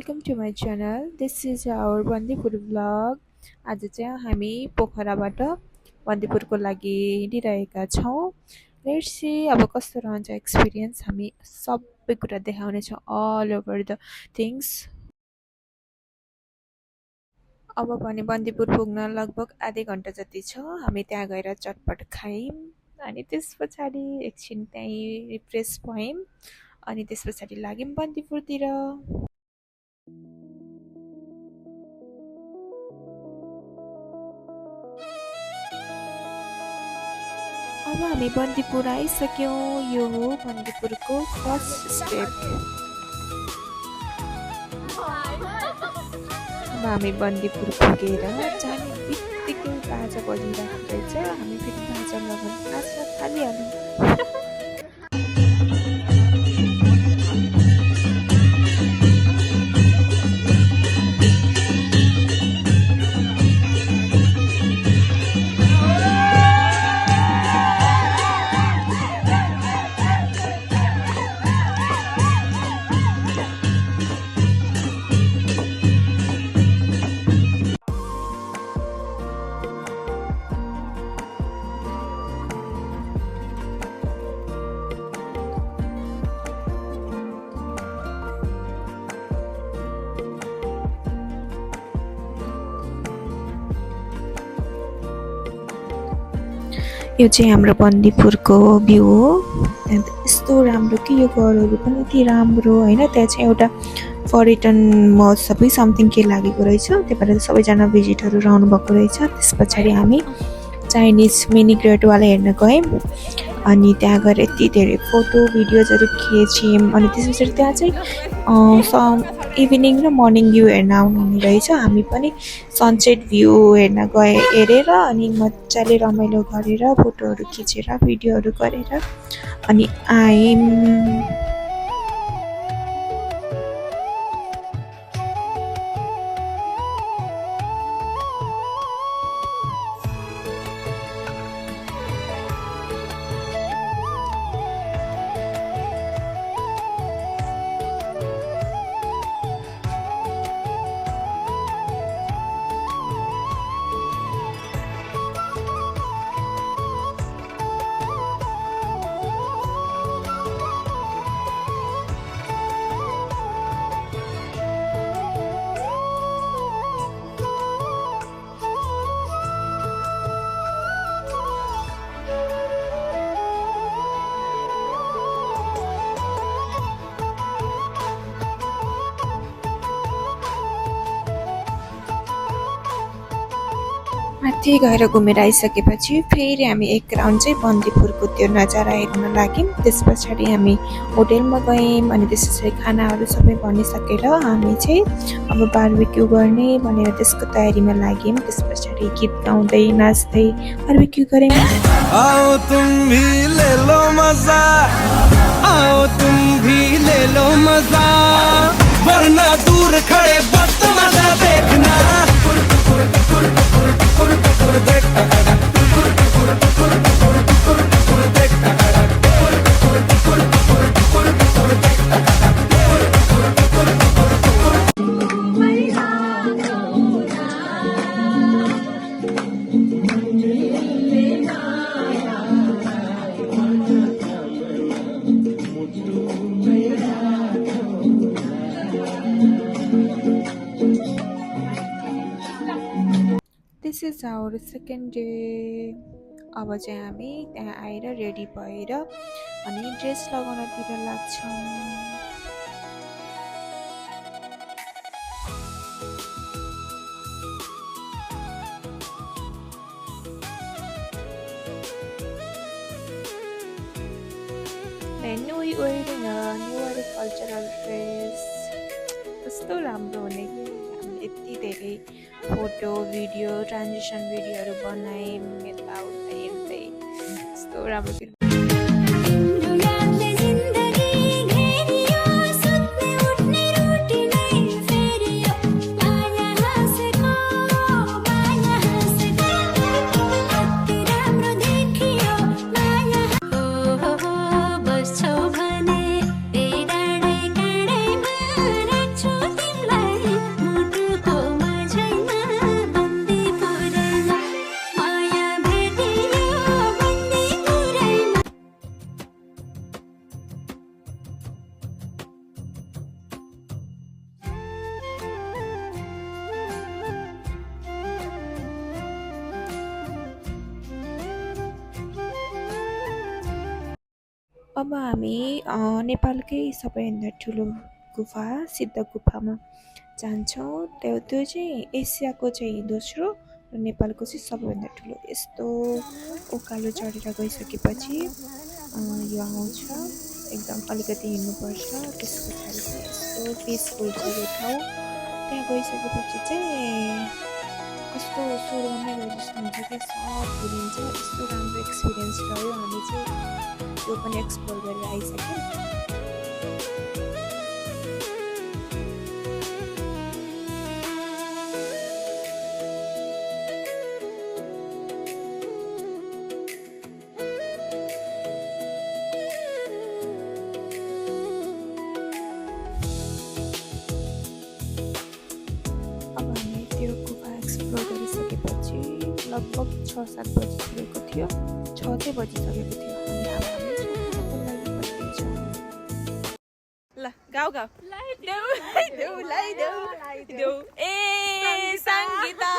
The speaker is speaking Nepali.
Welcome to my channel. This is our Bandipur vlog. आज चाहिँ हामी पोखराबाट बन्दीपुरको लागि हिँडिरहेका छौँ। लेट्स सी अब कस्तो रहन्छ एक्सपिरियन्स। हामी सबै कुरा देखाउनेछौँ, अल ओभर द थिङ्स। अब भने बन्दीपुर पुग्न लगभग आधै घन्टा जति छ। हामी त्यहाँ गएर चटपट खायौँ अनि त्यस पछाडि एकछिन त्यहीँ रिफ्रेस भयौँ अनि त्यस पछाडि लाग्यौँ बन्दीपुरतिर। अब हामी बन्दीपुर आइसक्यौँ। यो हो बन्दीपुरको फर्स्ट स्टेप। अब हामी बन्दीपुर पुगेर जाने बित्तिकै बाजा बजिरहेको रहेछ। हामी फेरि बाजा लगाउन नाच्न थालिहाल्यौँ। यो चाहिँ हाम्रो बन्दीपुरको भ्यू हो। यस्तो राम्रो कि यो घरहरू पनि यति राम्रो होइन। त्यहाँ चाहिँ एउटा पर्यटन महोत्सवै समथिङ के लागेको रहेछ, त्यही भएर सबैजना भिजिटहरू रहनु भएको रहेछ। त्यस पछाडि हामी चाइनिज मिनी ग्रेटवाला हेर्न गयौँ अनि त्यहाँ गएर यति धेरै फोटो भिडियोजहरू खिच्यौँ। अनि त्यस पछाडि त्यहाँ चाहिँ इभिनिङ र मर्निङ भ्यू हेर्न आउनुहुने रहेछ। हामी पनि सनसेट भ्यू हेर्न हेरेर अनि मजाले रमाइलो गरेर फोटोहरू खिचेर भिडियोहरू गरेर अनि आयौँ। माथि गएर घुमेर आइसकेपछि फेरि हामी एक राउन्ड चाहिँ बन्दीपुरको त्यो नजारा हेर्न लाग्यौँ। त्यस पछाडि हामी होटेलमा गयौँ अनि त्यस पछाडि खानाहरू सबै बनिसकेर हामी चाहिँ अब बार्बिक्यू गर्ने भनेर त्यसको तयारीमा लाग्यौँ। त्यस पछाडि गीत गाउँदै नाच्दै बार्बिक्यू गऱ्यौँ। आओ तुम भी ले लो मजा, आओ तुम भी ले लो मजा, वरना दूर खड़े वक्त मजा देखना। This is our second day. अब चाहिँ हामी त्यहाँ आएर रेडी भएर अनि ड्रेस लगाउनतिर लाग्छौँ। Then we wearing a new cultural dress. कस्तो राम्रो हुने कि हामीले यति धेरै फोटो भिडियो ट्रान्जिसन भिडियोहरू बनायौँ यताउता हेर्दै। कस्तो राम्रो अब हामी नेपालकै सबैभन्दा ठुलो गुफा सिद्ध गुफामा जान्छौँ। त्यो चाहिँ एसियाको चाहिँ दोस्रो र नेपालको चाहिँ सबैभन्दा ठुलो। यस्तो उकालो चढेर गइसकेपछि यो आउँछ, एकदम अलिकति हिँड्नुपर्छ। त्यस पछाडि चाहिँ यस्तो पिसफुल छ यो ठाउँ। त्यहाँ गइसकेपछि चाहिँ कस्तो स्वर्गमै गए जस्तो हुन्छ क्या, सब भुलिन्छ। यस्तो राम्रो एक्सपिरियन्स रह्यो। हामी चाहिँ त्यो पनि एक्सप्लोर गरेर आइसक्यौँ। अब हामी त्यो गुफा एक्सप्लोर गरिसकेपछि लगभग 6-7 बजिसकेको थियो। 6 चाहिँ बजिसकेको थियो। हामी अब हामी सुत्नको लागि बसिन्छौँ। ल गाउँ गाउँ देऊ ए सङ्गीता